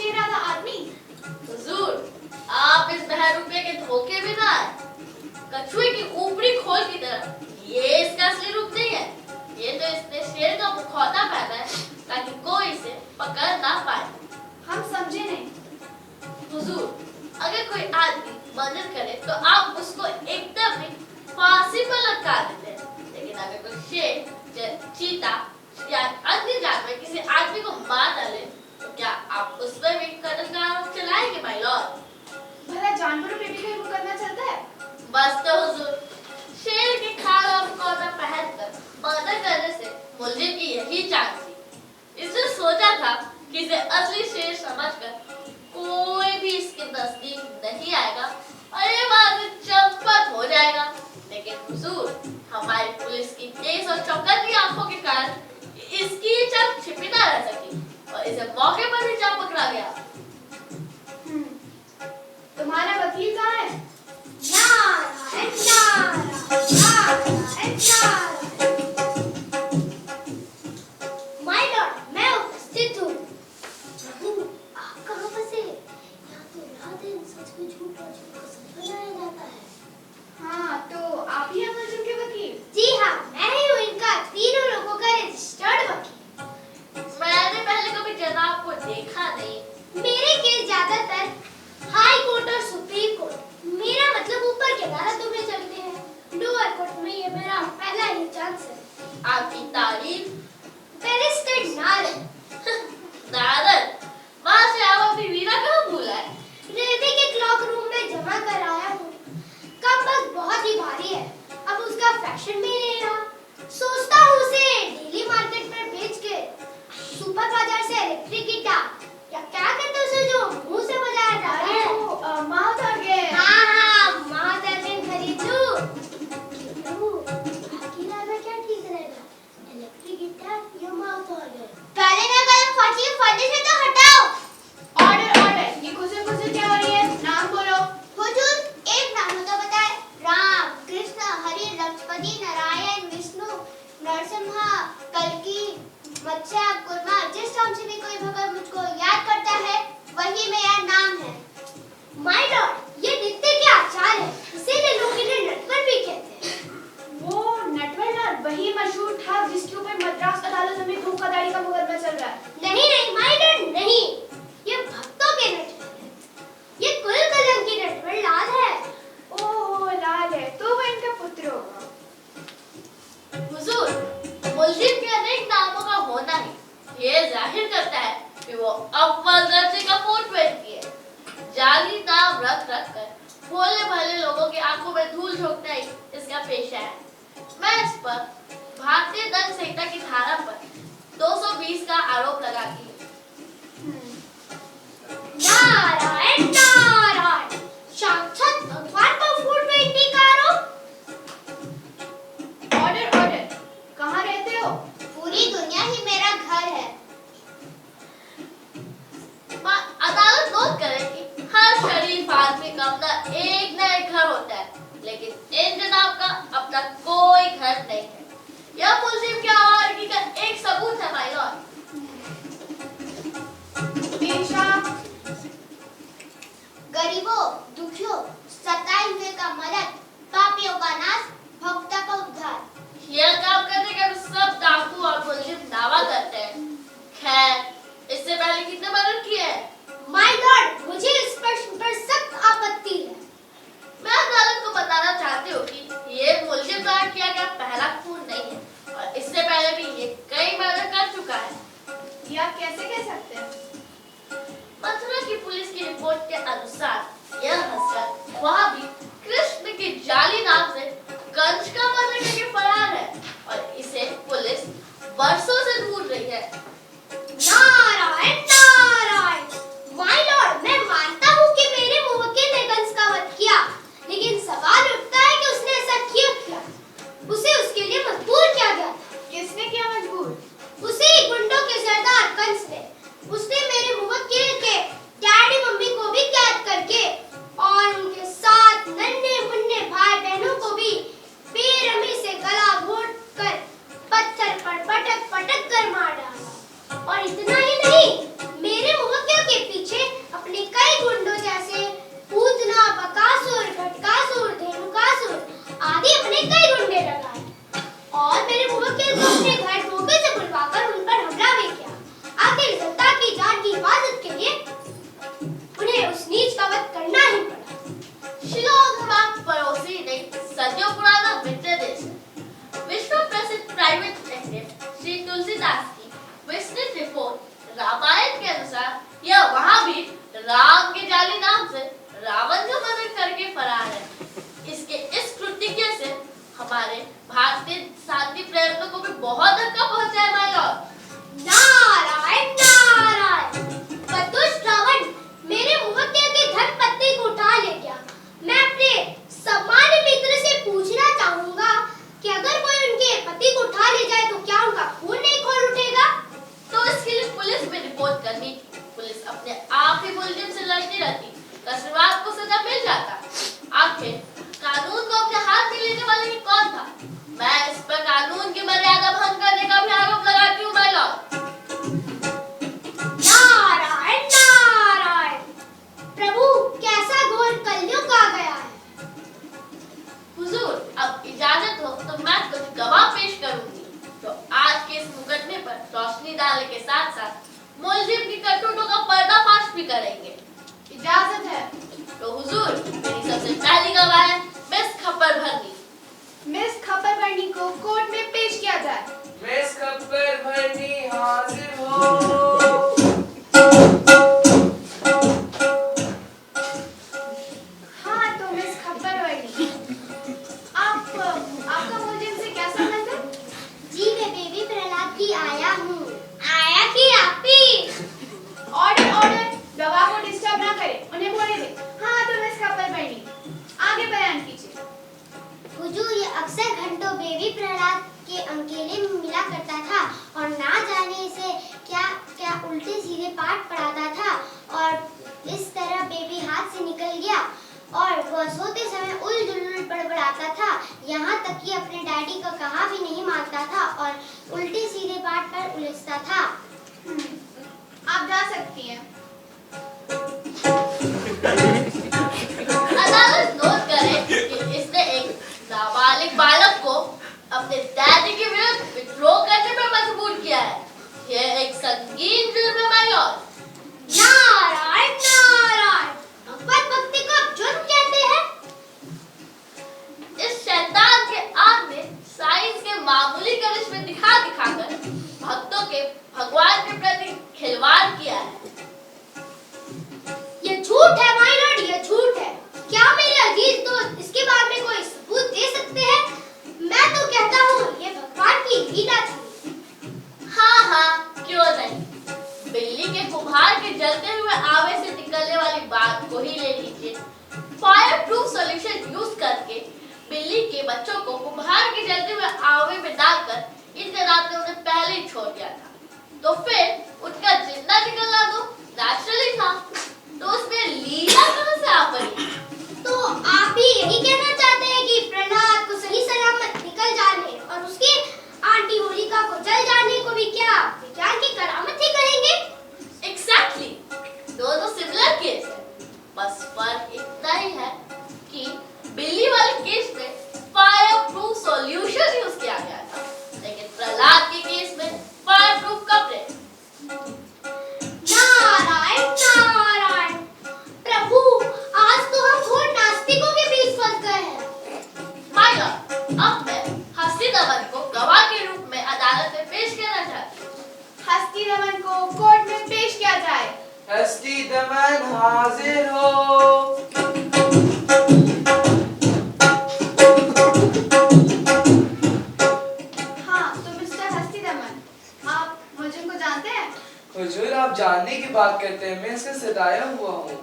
शेर आधा आदमी। हुजूर, आप इस बहरूपे के धोखे में ना आए। कछुए की ऊपरी खोल की तरह ये इसका असली रूप नहीं है। ये तो इसने शेर का मुखौटा पहना है ताकि कोई इसे पकड़ ना पाए। हम समझे नहीं। हुजूर, अगर कोई आदमी मदद करे तो आप उसको एकदम ही फांसी पर लटका देते हैं, लेकिन अगर कोई शेर, चीता या अन्य जानवर किसी आदमी को मार डाले तो क्या आप उस पर भी कत्ल का आरोप चलाएंगे माय लॉर्ड? भला जानवरों पे भी कोई मुकदमा चलता है? बस तो हुजूर, शेर के खाल और मुखौटा पहनकर मर्डर करने से मुलजिम की यही चांस थी। इसने सोचा था कि इसे असली शेर समझकर कोई भी इसके नजदीक नहीं आएगा और ये बाद में चंपत हो जाएगा। लेकिन हुजूर, हमारी पुलिस की तेज और चौकन्नी आंखों के कारण इसकी ये चाल छिपी ना रह सकी और इसे मौके पर ही जा पकड़ा गया। तुम्हारा वकील कहाँ है? नारायण नारायण नारायण नारायण। माय लॉर्ड, मैं उपस्थित हूँ। प्रभु, आप कहाँ फंसे? यहाँ तो रात दिन सच में झूठ और झूठ को सच बनाया जाता है। हाँ, तो आप ही हैं मुलजिम के वकील? जी हाँ, मैं ही हूँ इनका तीनों लोगों का रजिस्टर्ड वकील। मैंने पहले कभी जनाब को देखा नहीं। मेरे केस ज्यादातर हाई कोर्ट और सुप्रीम कोर्ट, मेरा मतलब ऊपर के अदालतों में चलते हैं। लोअर कोर्ट में ये मेरा पहला ही चांस है। आपकी तारीफ? बैरिस्टर नारद। नारद? वहाँ से आप अपनी वीणा कहाँ भूला है? रेलवे के क्लॉक रूम में जमा कर आया हूँ। कम वक्त बहुत ही भारी है, अब उसका फैशन में नहीं रहा। सोचता हूँ उसे डेली मार्केट में बेच के सुपर बाजार से इलेक्ट्रिक गिटार या क्या कहते हैं उसे जो मुंह से बजाया जाता है, माउथ ऑर्गन। हाँ, माउथ ऑर्गन खरीद लूं। क्यों? आपकी राय में क्या ठीक रहेगा? इलेक्ट्रिक गिटार या माउथ ऑर्गन? पहले मैं कलम फाटी है, फटे से तो हटाओ। ऑर्डर ऑर्डर, ये खुसर क्या हो रही है? नाम बोलो। हुजूर, एक नाम तो बताए। राम, कृष्ण, हरि, लक्ष्मणी, नारायण, विष्णु, नरसिम्हा, कल्कि, मत्स्य, कुर्मा। जिस नाम से भी कोई भगत मुझको याद करता है वही मेरा नाम है। माय लॉर्ड, ये नृत्य के आचार है, इसीलिए लोग इन्हें नटवर भी कहते हैं। वो नटवर वही मशहूर ठग जिसके ऊपर मद्रास अदालत में धोखाधड़ी का मुकदमा चल रहा है। नहीं नहीं माय लॉर्ड, नहीं, ये भक्तों के नटवर है। ये कुल कलम की नटवर लाल है। ओह, लाल है तो वो इनका पुत्र होगा। हुजूर, मुलजिम के अनेक नामों का होना ही ये जाहिर करता है कि वो अव्वल दर्जे का फुटवेयर किए। जाली नाम रख कर भोले भाले लोगों की आंखों में धूल झोंकना ही इसका पेशा है। मैं इस पर भारतीय दंड संहिता की धारा पर 220 का आरोप लगाती हूँ। नारायण नारायण, साक्षात भगवान का फूट बेचने का आरोप। ऑर्डर ऑर्डर, कहाँ रहते हो? पूरी दुनिया ही मेरा घर है। अदालत नोट करे कि हर शरीफ आदमी का अपना एक न एक घर होता है, लेकिन इन जनाब का अपना कोई घर नहीं है। यह मुलजिम की आवारगी का एक सबूत है माय लॉर्ड। गरीबों, दुखियों, सताए हुए का मदद, पापियों का नाश, भक्तों का उद्धार। यह काम करने का सब डाकू और मुलजिम दावा करते हैं। खैर, इससे पहले कितने मर्डर किए हैं? माय लॉर्ड, मुझे इस प्रश्न पर सख्त आपत्ति है। मैं अदालत को बताना चाहती हूँ कि ये मुलजिम द्वारा किया गया पहला खून नहीं है और इससे पहले भी ये कई मर्डर कर चुका है। या कैसे कह सकते हैं? मथुरा की पुलिस की रिपोर्ट के अनुसार यह हंसकर वहाँ भी कृष्ण के जाली नाम से कंस का मर्डर करके फरार है और इसे पुलिस वर्षों से ढूंढ रही है। नारायण नारायण, माय लॉर्ड, मैं मानता हूँ कि मेरे मुवक्किल ने कंस का वध किया, लेकिन सवाल उठता है कि उसने ऐसा क्यों किया? उसे उसके लिए मजबूर किया गया था। किसने किया मजबूर? उसे गुंडों के सरदार कंस ने। उसने मेरे मुवक्किल के डैडी मम्मी को भी कैद करके और उनके साथ अपने आप ही मुलजिम से लड़ती रहती, कसरवात को सजा मिल जाता। आखिर कानून को अपने हाथ में लेने वाले ही कौन था? मैं इस पर कानून की मर्यादा भंग करने का भी आरोप लगाती हूँ माय लॉर्ड। नारायण नारायण, प्रभु कैसा घोर कलयुग आ गया है। हुजूर, अब इजाजत हो तो मैं कुछ गवाह पेश करूंगी, तो आज के इस मुकदमे पर रोशनी डालने के साथ साथ मुलजिम की करतूतों का पर्दाफाश भी करेंगे। इजाजत है। तो हुजूर, मेरी सबसे पहली गवाह है मिस खप्पर भरनी। मिस खप्पर भरनी को कोर्ट में पेश किया जाए। मिस खप्पर भरनी हाजिर हो। हाँ तो मिस खप्पर भरनी, आपका मुलजिम से क्या संबंध है? जी मैं बेबी प्रहलाद की आया हूँ। आया कि आपी? ऑर्डर ऑर्डर, गवाह को डिस्टर्ब ना करें, उन्हें बोले दे। हाँ तो मिस खप्पर भरनी, आगे बयान कीजिए। हुजूर, ये अक्सर घंटों बेबी प्रहलाद के अकेले में मिला करता था और ना जाने से क्या क्या उल्टे सीधे पाठ पढ़ाता था, और इस तरह बेबी हाथ से निकल गया और वह सोते समय उल बड़बड़ाता था, यहाँ तक कि अपने डैडी का कहा भी नहीं मानता था और उल्टे सीधे पाठ पर उलझता था। आप जा सकती हैं। अदालत नोट करे कि इसने एक नाबालिग बालक को अपने डैडी के विरुद्ध विद्रोह करने पर मजबूर किया है। यह एक संगीन जुर्म है माय लॉर्ड। नारायण नारायण, भगवत भक्ति को आप जुर्म कहते हैं? इस शैतान के आग ने साइंस के मामूली करिश्मे दिखा दिखाकर भक्तों के भगवान के प्रति खिलवाड़ किया है। ये झूठ है माय लॉर्ड, ये झूठ है। क्या मेरे अजीज दोस्त इसके बारे में कोई सबूत दे सकते हैं? मैं तो कहता हूँ ये भगवान की लीला थी। हाँ हाँ, क्यों नहीं। बिल्ली के कुम्हार के जलते हुए आवे से निकलने वाली बात को ही ले लीजिए। फायर प्रूफ सॉल्यूशन यूज करके बिल्ली के बच्चों को कुम्हार के जलते हुए आवे में डालकर इन जनाब ने उन्हें पहले ही छोड़ दिया था, तो फिर उनका जिंदा निकलना तो नेचुरली था, तो उसमें लीला कहाँ से आ पड़ी? तो आप भी यही कहना चाहते हैं कि प्रहलाद को सही सलामत निकल जाने और उसकी आंटी होलिका को जल जाने को भी क्या विज्ञान की करामत ही कहेंगे? एग्जैक्टली, दोनों सिमिलर केस है, बस फर्क इतना ही है कि बिल्ली वाले केस में फायर प्रूफ सॉल्यूशन यूज किया गया था, लेकिन प्रहलाद के केस में फायर प्रूफ कपड़े। नारायण नारायण, प्रभु आज तो हम घोर नास्तिकों के बीच फंस गए हैं। माय लॉर्ड, अब मैं हस्ती दमन को गवाह के रूप में अदालत में पेश करना चाहती हूँ। हस्ती दमन को कोर्ट में पेश किया जाए। हस्ती दमन हाजिर हो। हाँ तो मिस्टर हस्ती दमन, आप मुलजिम को जानते हैं? हुजूर, आप जानने की बात करते हैं, मैं इसका सताया हुआ हूँ।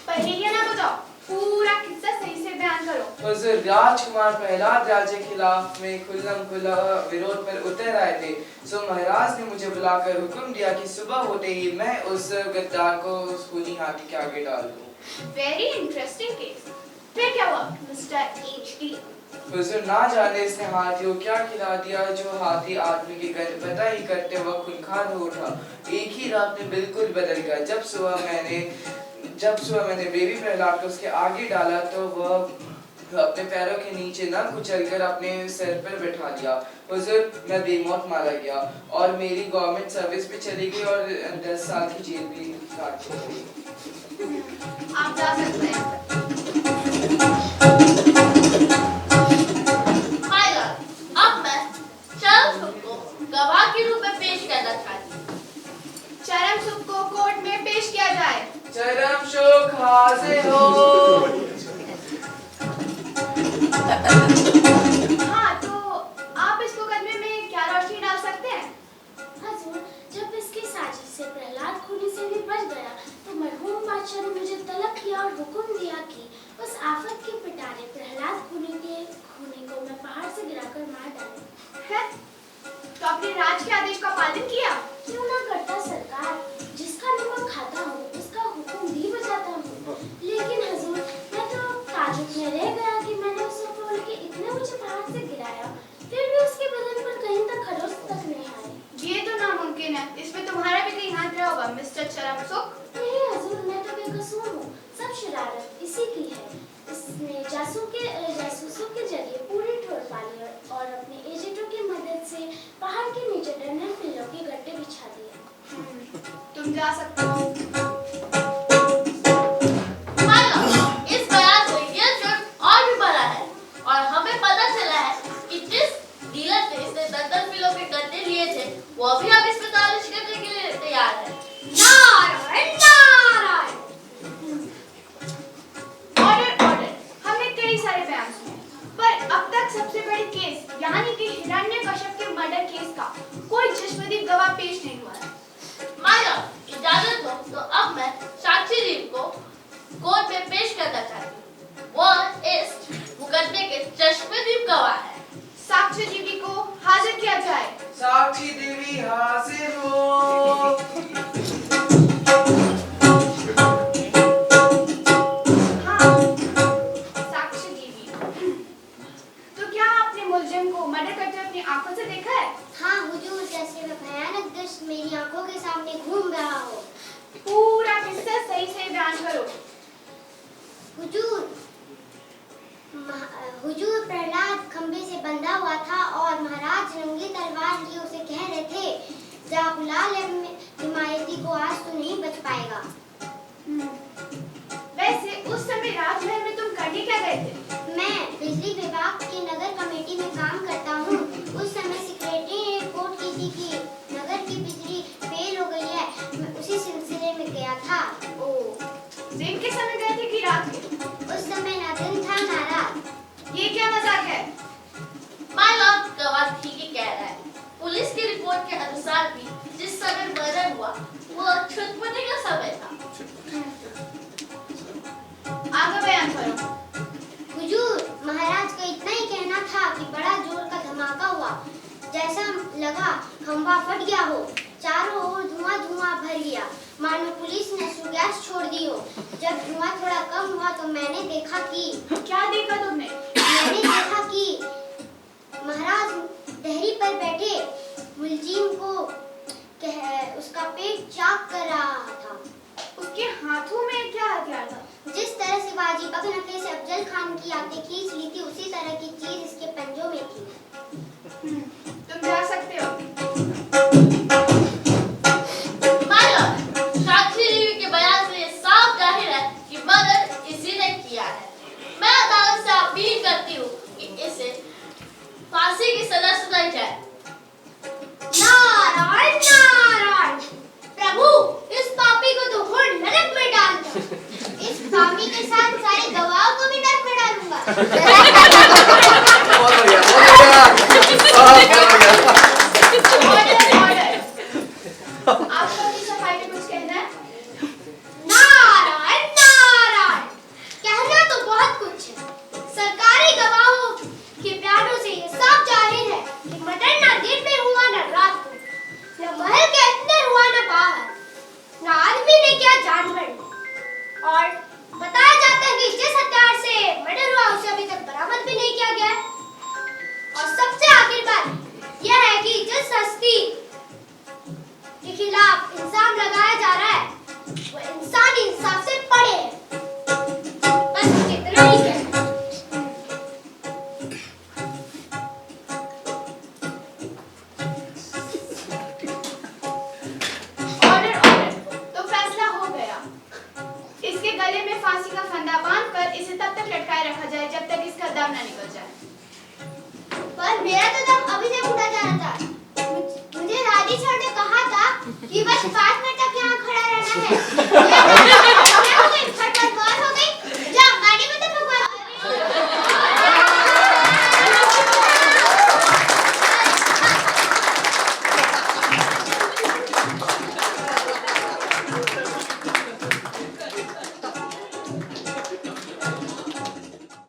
पहले ये ना बताओ, पूरा किस्सा सही से बयान करो। हुजूर, राजकुमार प्रहलाद राजे के खिलाफ में खुल्लम खुल्ला विरोध पर उतर आए थे, सो महाराज ने मुझे बुलाकर हुक्म दिया कि सुबह होते ही मैं उस गद्दार को उस खूनी हाथी के आगे डाल दूं। Very interesting case. फिर क्या हुआ मिस्टर एचडी? हुजूर, ना जाने इसने हाथी को क्या खिला दिया, जो हाथी आदमी की गंध पता ही करते वक्त खूंखार हो उठा। एक ही रात में बिल्कुल बदल गया। जब सुबह मैंने बेबी प्रहलाद को उसके आगे डाला तो वह अपने पैरों के नीचे न कुचलकर अपने सर पर बैठा दिया। हुजूर, मैं बेमौत मारा गया और मेरी गवर्नमेंट सर्विस भी चली गई और 10 साल की जेल भी काट दी। आप जा सकते हैं। माय लॉर्ड, अब मैं चरम सुख को गवाह के रूप में पेश करना चाहती हूँ। चरम सुख को कोर्ट में पेश किया जाए। चरम सुख हाजिर हो। हाँ तो आप इस मुकदमे में क्या रोशनी डाल सकते हैं? हुजूर, जब इसकी साजिश से प्रहलाद खूनी से भी बच गया तो मरहूम बादशाह ने मुझे तलब किया और हुक्म दिया कि उस आफत के पिटारे प्रहलाद खूनी को मैं पहाड़ से गिराकर मार डालूं। है? तो अपने राज के आदेश का पालन किया? क्यों ना करता सरकार, जिसका नमक खाता हूँ टंडन पिल्लों के गट्टे बिछा दिए। तुम जा सकते हो। इस बयान से यह जुर्म और भी बड़ा है और हमें पता चला है कि जिस डीलर से इसने दंतन पिल्लों के गट्टे लिए थे वो भी अब इस पर तालिश करने के लिए तैयार है। नारायण नारायण। Order order. हमने कई सारे बयान सुने पर अब तक सबसे बड़ी केस यानी कि हिरण्यकश्यप के मर्डर केस का कोई चश्मदीद गवाह पेश नहीं हुआ है। माया इजाजत हो तो अब मैं साक्षी जी को कोर्ट में पेश करना चाहती हूँ। वो इस मुकदमे के चश्मदीद गवाह है। साक्षी देवी को हाजिर किया जाए। साक्षी देवी हाजिर हो। हाँ, साक्षी देवी। तो क्या आपने मुलजिम को मर्डर करते अपनी आंखों से देखा है? हाँ हुजूर, जैसे वह भयानक दृश्य मेरी आंखों के सामने घूम रहा हो। पूरा किस्सा सही से बयान करो। हुजूर प्रहलाद खंबे से बंधा हुआ था और महाराज रंगली तलवार लिए उसे कह रहे थे, जा बुला ले हिमायती को, आज तो नहीं बच पाएगा। वैसे उस समय राजमहल में तुम करने क्या गए थे? मैं बिजली विभाग की नगर कमेटी में काम करता हूँ। उस समय सेक्रेटरी ने रिपोर्ट की थी कि नगर की बिजली फेल हो गई है। मैं उसी सिलसिले में गया था। दिन के समय गए थे कि रात के? उस समय ना दिन था ना रात। ये क्या मजाक है? माय लॉर्ड गवाह ठीक ही कह रहा है। पुलिस की रिपोर्ट के अनुसार भी जिस समय मर्डर हुआ वो छुटपुटी का समय था। आगे बयान करो। हुजूर, महाराज का इतना ही कहना था कि बड़ा जोर का धमाका हुआ। जैसा लगा खंबा फट गया हो, चारों ओर धुआं धुआं भर गया, मानो पुलिस ने गैस छोड़ दी हो। जब धुआं थोड़ा कम हुआ तो मैंने देखा कि क्या देखा तुमने? मैंने देखा कि महाराज दहरी पर बैठे मुलजिम को उसका पेट चाक कर रहा था। उसके हाथों में क्या हथियार था? जिस तरह से बाजी पगनके से अफजल खान की आंखें खींच ली थी, उसी तरह की चीज इसके पंजों में थी। तुम जा सकते हो। माय लॉर्ड, साक्षी देवी के बयान से साफ जाहिर है कि मर्डर इसी ने किया है। मैं अदालत से अपील करती हूँ कि इसे फांसी की सजा सुनाई जाए। नारायण नारायण। प्रभु, इस पापी को तो घोर नरक में डाल दो। इस पापी के साथ सारे गवाहों को भी नरक में डालूंगा। बहुत बढ़िया, बहुत बढ़िया। Order order. आपको अपनी सफाई में कुछ कहना है? नारायण नारायण। कहना तो बहुत कुछ है। सरकारी गवाहों के बयानों से ये साफ जाहिर है कि मर्डर ना दिन में हुआ ना रात को, न महल के अंदर हुआ न बाहर, न आदमी ने क्या जानवर ने। और बताया जाता है कि जिस हथियार से मर्डर हुआ उसे अभी तक बरामद भी नहीं किया गया है। और सबसे आखिर बात यह है कि जिस हस्ती के खिलाफ इल्जाम लगाया जा रहा है वो इंसानी इंसाफ से परे है। बस इतना ही कहना है। Order order. तो फैसला हो गया। इसके गले में फांसी का फंदा बांधकर इसे तब तक लटकाए रखा जाए जब तक इसका दम न निकल जाए। पर मेरा तो दम अभी तक उठा जा रहा था। मुझे राजी सर ने कहा था कि बस 5 मिनट तक यहाँ खड़ा रहना है। क्या हो गई? फटफट मार हो गई? जा गाड़ी में तो भगवान।